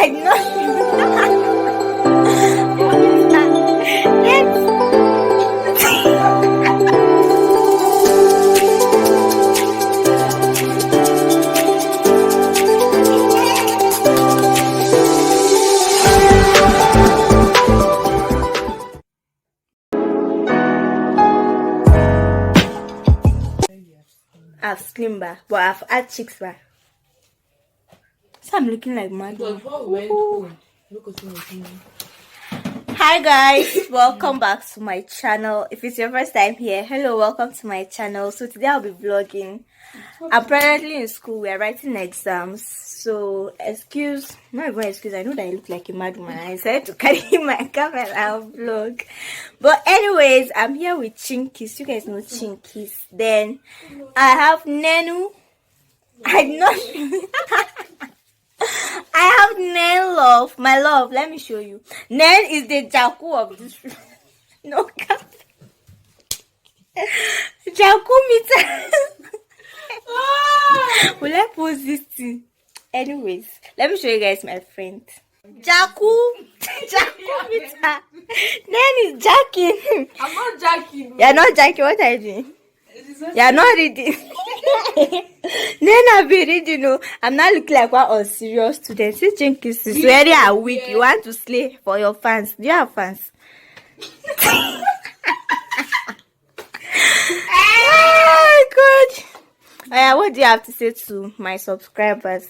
I know. I've slim back, but I've had cheeks back. So I'm looking like mad. Hi guys, welcome back to my channel. If it's your first time here, hello, welcome to my channel. So today I'll be vlogging. I'm presently in school. We are writing exams, so not even excuse, I know that I look like a mad woman. I decided to carry my camera and vlog. But anyways, I'm here with Chinkies. You guys know Chinkies. Then I have Nenu. I know. I have Nen love. My love, let me show you. Nen is the Jaku of this. No cap. Jaku meter. Will I post this thing? Anyways, let me show you guys my friend. Jaku meter. Nen is jacking. I'm not jacking. You're not jacking. What are you doing? You're not reading. Then I'll be reading. No, I'm not looking like one unserious student. See, Jenkins is very weak. You want to slay for your fans. Do you have fans? Oh God. What do you have to say to my subscribers?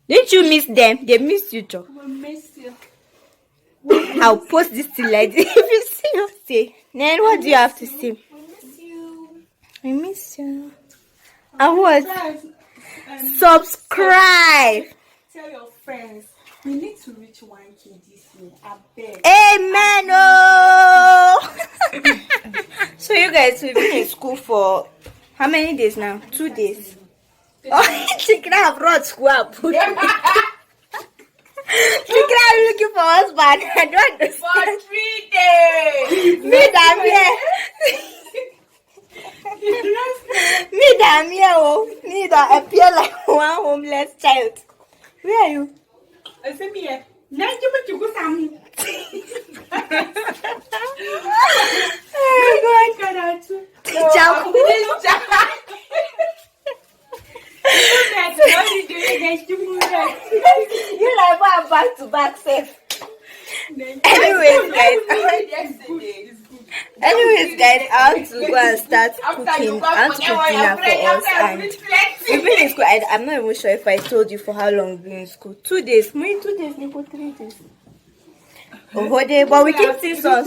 Didn't you miss them? They missed you, Joe. I miss you. I'll post this thing like this. If you see you say, then what do you have to say? I miss you. And what? Subscribe. Tell your friends. We need to reach 1K this year. I beg. Amen. Oh. So you guys will be in school for how many days now? 2 days. Oh, she can have brought school up. She can have looking for husband. I don't understand. For 3 days. Me damn here. Me damn here. Oh, me that appear like one homeless child. Where are you? I said me here. Now you make you go Sammy. Oh God. Jaku. You like one back to back safe. Anyways, guys, I want to go and start cooking. I want to cook dinner for us. And we've been in school. I'm not even sure if I told you for how long we've been in school. 2 days. Maybe 2 days, maybe 3 days. Oh, but we keep seeing sauce.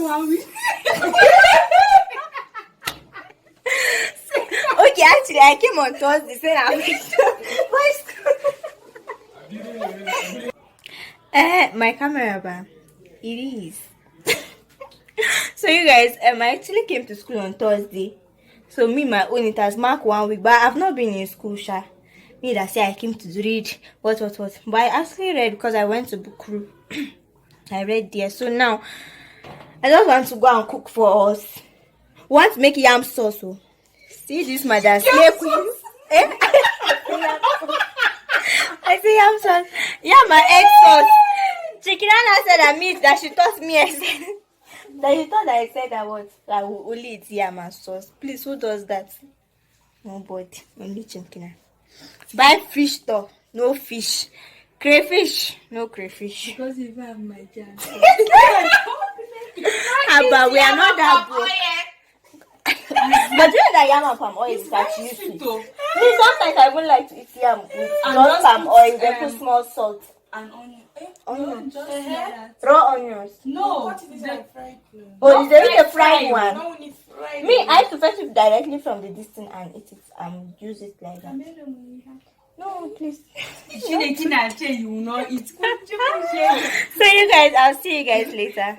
Okay, actually, I came on Thursday saying my camera, ba. It is. So you guys, I actually came to school on Thursday. So me, my own, it has marked 1 week, but I've not been in school, sha. Me that say I came to read what. But I actually read because I went to book room. I read there. So now I just want to go and cook for us. Want to make yam sauce. So see this mother slave queen. I say yam sauce. Yeah, my egg sauce. Chikirana said that she taught me. I said that you thought that I said that what? That we only eat yam and sauce. Please, who does that? Nobody. Only Chikirana. Buy fish though. No fish. Crayfish. No crayfish. Because if I have my jam. But we are not that broke. But you know that yam and palm oil is actually sweet. Sometimes I would like to eat yam with not palm oil. They put small salt. And onion. Onions. Raw onions. No. What is that fried one? Oh, is there a fried one? No, it's fried. Me, I to fetch it directly from the distance and eat it and use it like that. No, please. You will not eat. So you guys, I'll see you guys later.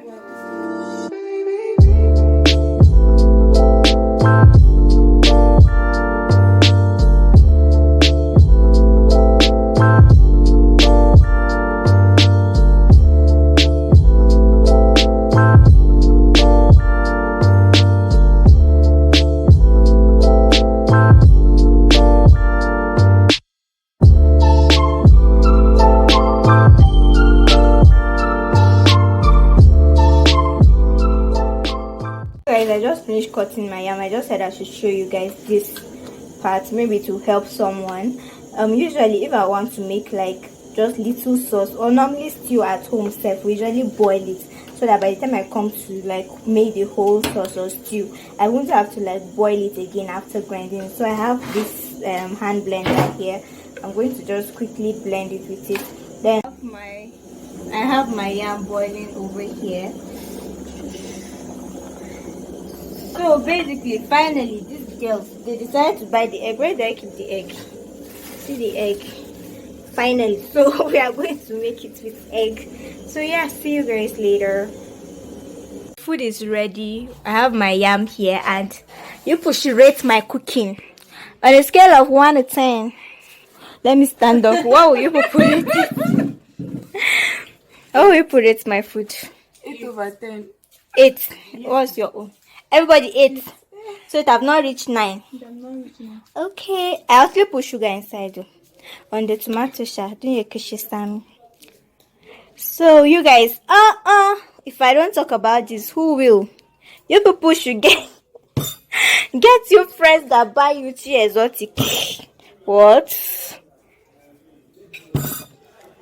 finished cutting my yam, I just said I should show you guys this part, maybe to help someone. Usually if I want to make like just little sauce, or normally stew at home self, we usually boil it, so that by the time I come to like make the whole sauce or stew, I won't have to like boil it again after grinding. So I have this hand blender here. I'm going to just quickly blend it with it. Then I have my yam boiling over here. So basically, finally, these girls, they decided to buy the egg. Where do I keep the egg? See the egg. Finally, so we are going to make it with egg. So yeah, see you guys later. Food is ready. I have my yam here, and you should rate my cooking on a scale of 1 to 10. Let me stand up. What will you put it? How will you put it my food? 8 over 10. 8. What's your own? Everybody 8. So it have not reached 9. Okay. I also put sugar inside though. On the tomato shell. Don't you kiss Sammy? So you guys, if I don't talk about this, who will? You people should get your friends that buy you tea exotic. What?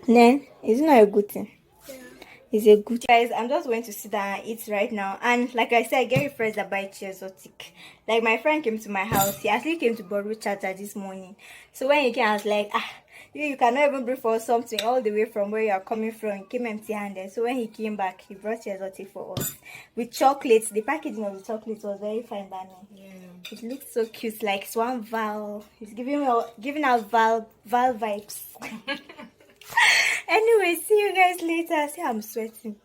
Then it's not a good thing. It's a good, guys. I'm just going to sit down and eat right now. And like I said, get your friends that buy tea exotic. Like my friend came to my house. He actually came to borrow charger this morning. So when he came, I was like, you cannot even bring for something all the way from where you are coming from. He came empty-handed. So when he came back, he brought tea exotic for us with chocolates. The packaging of the chocolate was very fine, Danny. Yeah. It looked so cute, like it's one Val. He's giving out Val vibes. Anyway, see you guys later. See, I'm sweating.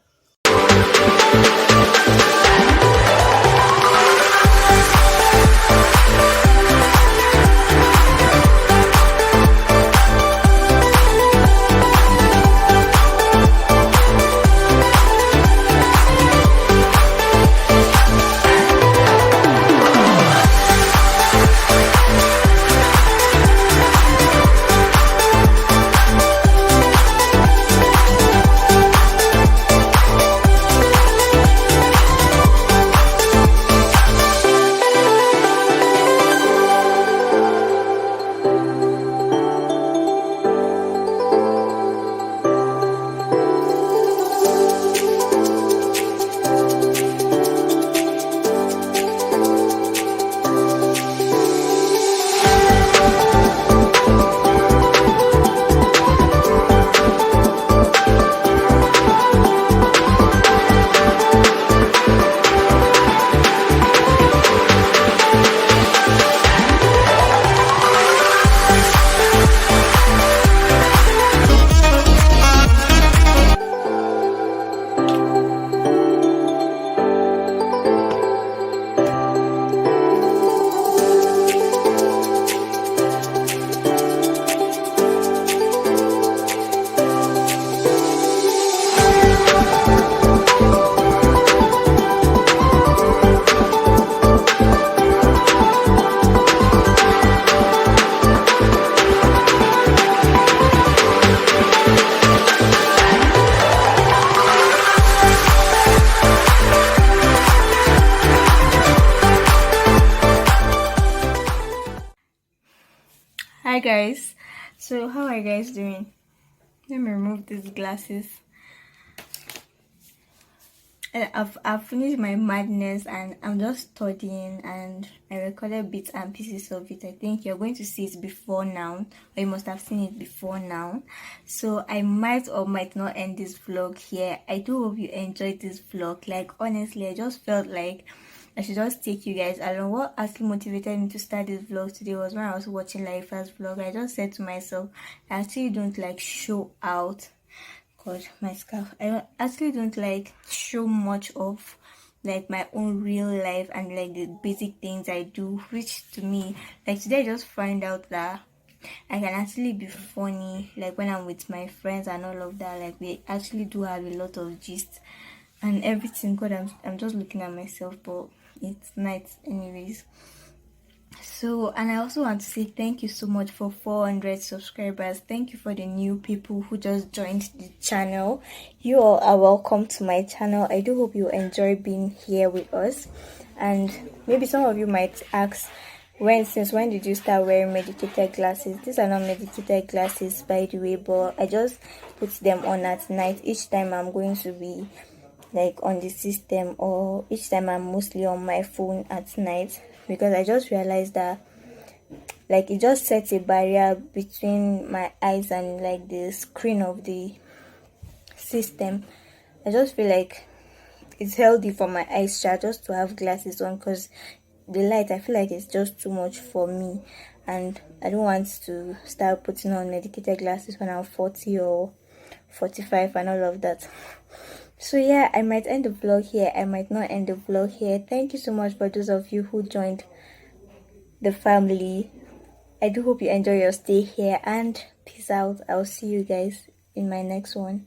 Hi guys, so how are you guys doing? Let me remove these glasses. I've finished my madness and I'm just studying, and I recorded bits and pieces of it. I think you're going to see it before now, or you must have seen it before now. So I might or might not end this vlog here. I do hope you enjoyed this vlog. Like honestly, I just felt like I should just take you guys along. What actually motivated me to start this vlog today was when I was watching like first vlog. I just said to myself, I actually don't like show out. God, my scarf. I actually don't like show much of like my own real life and like the basic things I do, which to me, like today I just find out that I can actually be funny, like when I'm with my friends and all of that. Like we actually do have a lot of gist and everything. God, I'm just looking at myself, but it's night anyways. So, and I also want to say thank you so much for 400 subscribers. Thank you for the new people who just joined the channel. You all are welcome to my channel. I do hope you enjoy being here with us. And maybe some of you might ask, since when did you start wearing medicated glasses? These are not medicated glasses, by the way, but I just put them on at night each time I'm going to be like on the system, or each time I'm mostly on my phone at night, because I just realized that like it just sets a barrier between my eyes and like the screen of the system. I just feel like it's healthy for my eyes just to have glasses on, because the light, I feel like it's just too much for me, and I don't want to start putting on medicated glasses when I'm 40 or 45 and all of that. So yeah, I might end the vlog here, I might not end the vlog here. Thank you so much for those of you who joined the family. I do hope you enjoy your stay here, and peace out. I'll see you guys in my next one.